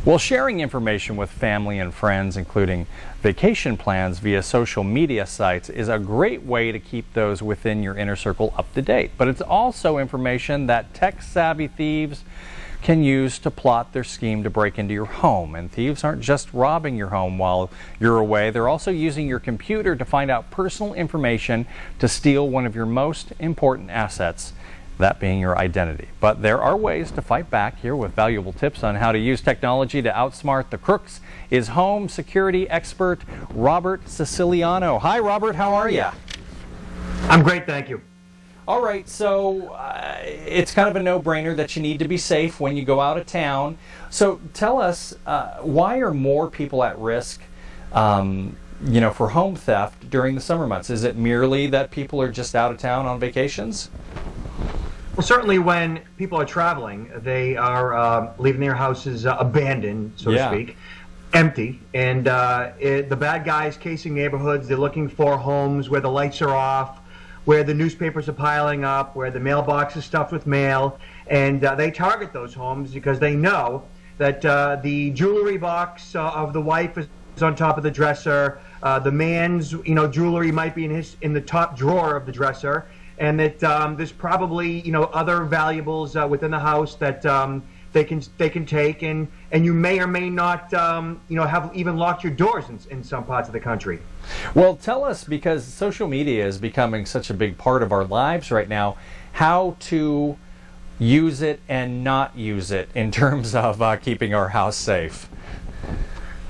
Well, sharing information with family and friends, including vacation plans via social media sites, is a great way to keep those within your inner circle up to date. But it's also information that tech-savvy thieves can use to plot their scheme to break into your home. And thieves aren't just robbing your home while you're away, they're also using your computer to find out personal information to steal one of your most important assets, that being your identity. But there are ways to fight back. Here with valuable tips on how to use technology to outsmart the crooks is home security expert Robert Siciliano. Hi Robert, how are you? I'm great, thank you. All right, so it's kind of a no-brainer that you need to be safe when you go out of town. So tell us, why are more people at risk for home theft during the summer months? Is it merely that people are just out of town on vacations? Well, certainly when people are traveling, they are leaving their houses abandoned, so to speak, empty. And the bad guys casing neighborhoods, they're looking for homes where the lights are off, where the newspapers are piling up, where the mailbox is stuffed with mail. And they target those homes because they know that the jewelry box of the wife is on top of the dresser, the man's jewelry might be in the top drawer of the dresser, and that there's probably other valuables within the house that they can take, and you may or may not have even locked your doors in some parts of the country. Well, tell us, because social media is becoming such a big part of our lives right now, how to use it and not use it in terms of keeping our house safe.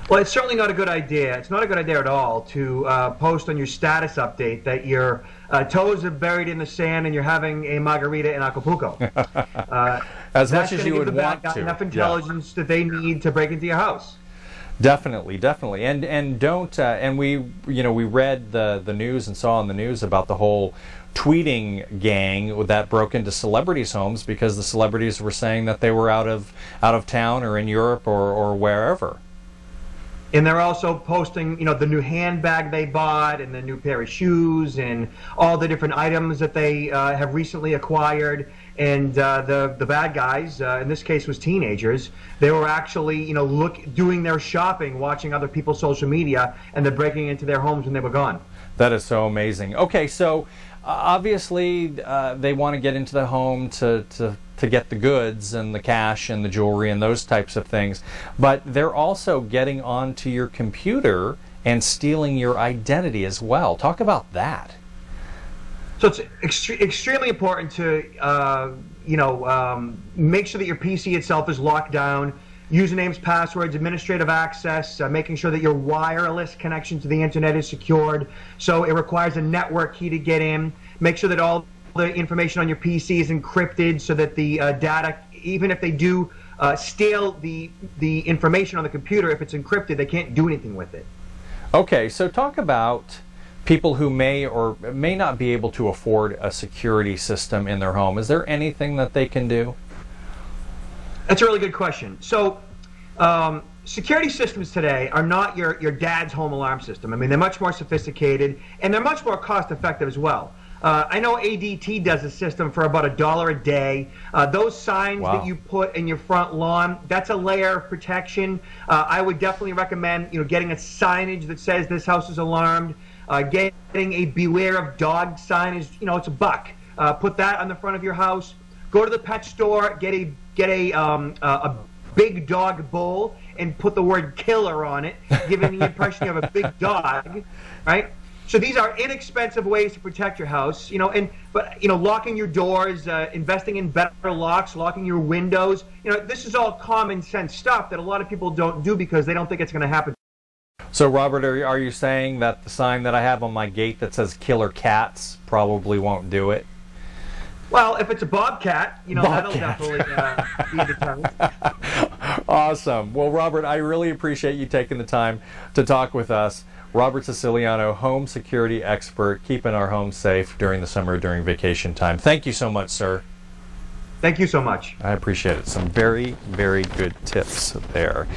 Well, it's certainly not a good idea. It's not a good idea at all to post on your status update that your toes are buried in the sand and you're having a margarita in Acapulco. As much as you would want to. Enough intelligence that they need to break into your house. Definitely, definitely, and don't. And we read the news and saw on the news about the whole tweeting gang that broke into celebrities' homes because the celebrities were saying that they were out of town or in Europe or wherever. And they're also posting, the new handbag they bought and the new pair of shoes and all the different items that they have recently acquired. And the bad guys, in this case was teenagers, they were actually, doing their shopping, watching other people's social media, and they're breaking into their homes when they were gone. That is so amazing. Okay, so obviously they want to get into the home to get the goods and the cash and the jewelry and those types of things, but they're also getting onto your computer and stealing your identity as well. Talk about that. So it's extremely important to make sure that your PC itself is locked down, usernames, passwords, administrative access, making sure that your wireless connection to the internet is secured. So it requires a network key to get in. Make sure that all the information on your PC is encrypted so that the data, even if they do steal the information on the computer, if it's encrypted, they can't do anything with it. Okay, so talk about people who may or may not be able to afford a security system in their home. Is there anything that they can do? That's a really good question. So security systems today are not your dad's home alarm system. I mean, they're much more sophisticated and they're much more cost effective as well. I know ADT does a system for about $1 a day. Those signs that you put in your front lawn, that's a layer of protection. I would definitely recommend getting a signage that says this house is alarmed. Getting a beware of dog sign is, it's $1. Put that on the front of your house. Go to the pet store, get a big dog bowl and put the word killer on it, giving the impression you have a big dog, right? So these are inexpensive ways to protect your house, but locking your doors, investing in better locks, locking your windows, this is all common sense stuff that a lot of people don't do because they don't think it's going to happen. So Robert, are you saying that the sign that I have on my gate that says killer cats probably won't do it? Well, if it's a bobcat, that'll definitely be a deterrent. Awesome. Well, Robert, I really appreciate you taking the time to talk with us. Robert Siciliano, home security expert, keeping our homes safe during the summer, during vacation time. Thank you so much, sir. Thank you so much. I appreciate it. Some very, very good tips there.